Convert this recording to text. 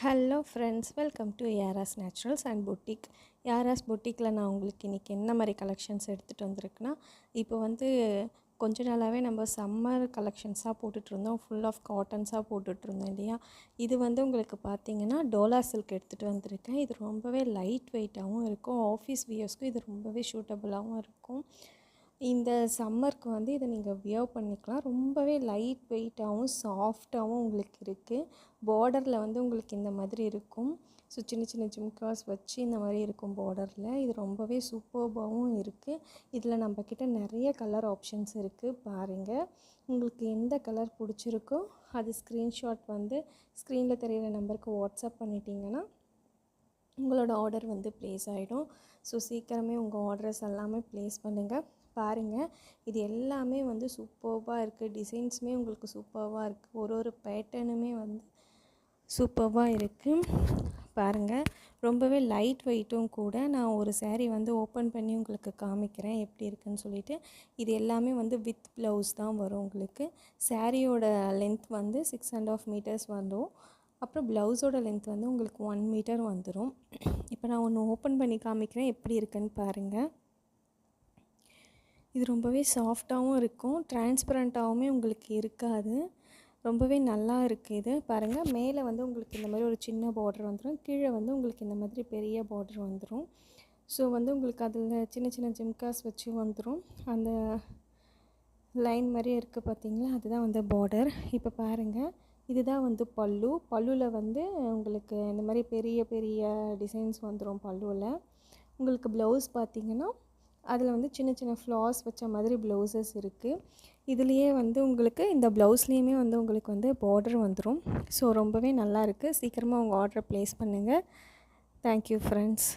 Hello friends, welcome to Yara's naturals and boutique. Yara's பொட்டிக்கில் நான் உங்களுக்கு இன்றைக்கி என்ன மாதிரி கலெக்ஷன்ஸ் எடுத்துகிட்டு வந்திருக்குன்னா, இப்போ கொஞ்ச நாளாகவே நம்ம சம்மர் கலெக்ஷன்ஸாக போட்டுட்ருந்தோம். ஃபுல் ஆஃப் காட்டன்ஸாக போட்டுட்ருந்தோம் இல்லையா. இது உங்களுக்கு பார்த்திங்கன்னா டோலா சில்க் எடுத்துகிட்டு வந்திருக்கேன். இது ரொம்பவே லைட் வெயிட்டாகவும் இருக்கும். ஆஃபீஸ் வியர்ஸ்க்கும் இது ரொம்பவே சூட்டபுளாகவும் இருக்கும். இந்த சம்மருக்கு இதை நீங்கள் வியர் பண்ணிக்கலாம். ரொம்பவே லைட் வெயிட்டாகவும் சாஃப்டாகவும் உங்களுக்கு இருக்குது. பார்டரில் உங்களுக்கு இந்த மாதிரி இருக்கும். ஸோ சின்ன சின்ன ஜிம்காஸ் வச்சு இந்த மாதிரி இருக்கும் பார்டரில். இது ரொம்பவே சூப்பர்பாகவும் இருக்குது. இதில் நம்மக்கிட்ட நிறைய கலர் ஆப்ஷன்ஸ் இருக்குது. பாருங்கள், உங்களுக்கு எந்த கலர் பிடிச்சிருக்கோ அது ஸ்க்ரீன்ஷாட் ஸ்க்ரீனில் தெரிகிற நம்பருக்கு வாட்ஸ்அப் பண்ணிட்டீங்கன்னா உங்களோட ஆர்டர் ப்ளேஸ் ஆகிடும். ஸோ சீக்கிரமே உங்கள் ஆர்டர்ஸ் எல்லாமே ப்ளேஸ் பண்ணுங்கள். பாருங்கள், இது எல்லாமே சூப்பர்பாக இருக்குது. டிசைன்ஸுமே உங்களுக்கு சூப்பர்பாக இருக்குது. ஒரு பேட்டர்னுமே சூப்பர்பாக இருக்குது. பாருங்கள், ரொம்பவே லைட் வெயிட்டும் கூட. நான் ஒரு சாரீ ஓப்பன் பண்ணி உங்களுக்கு காமிக்கிறேன் எப்படி இருக்குன்னு சொல்லிட்டு. இது எல்லாமே வித் ப்ளவுஸ் தான் வரும். உங்களுக்கு சாரியோட லென்த் 6.5 மீட்டர்ஸ் வரும். அப்புறம் ப்ளவுஸோட லென்த் உங்களுக்கு 1 மீட்டர் வந்துடும். இப்போ நான் ஒன்று ஓப்பன் பண்ணி காமிக்கிறேன் எப்படி இருக்குன்னு பாருங்கள். இது ரொம்பவே சாஃப்டாகவும் இருக்கும், டிரான்ஸ்பரண்ட்டாகவுமே உங்களுக்கு இருக்காது. ரொம்பவே நல்லா இருக்குது. இது பாருங்கள், மேலே உங்களுக்கு இந்த மாதிரி ஒரு சின்ன பார்டர் வந்துடும். கீழே உங்களுக்கு இந்த மாதிரி பெரிய பார்டர் வந்துடும். ஸோ உங்களுக்கு அதில் சின்ன சின்ன ஜிம்காஸ் வச்சு வந்துடும். அந்த லைன் மாதிரியே இருக்குது பார்த்தீங்களா, அதுதான் பார்டர். இப்போ பாருங்கள், இதுதான் பல்லு. பல்லுவில் உங்களுக்கு இந்த மாதிரி பெரிய பெரிய டிசைன்ஸ் வந்துடும் பல்லுவில். உங்களுக்கு ப்ளவுஸ் பார்த்திங்கன்னா அதில் சின்ன சின்ன ஃப்ளார்ஸ் வச்ச மாதிரி ப்ளவுசஸ் இருக்குது. இதுலேயே உங்களுக்கு இந்த ப்ளவுஸ்லேயுமே உங்களுக்கு பார்டர் வந்துடும். ஸோ ரொம்பவே நல்லா இருக்குது. சீக்கிரமாக உங்கள் ஆர்டரை ப்ளேஸ் பண்ணுங்கள். Thank you friends.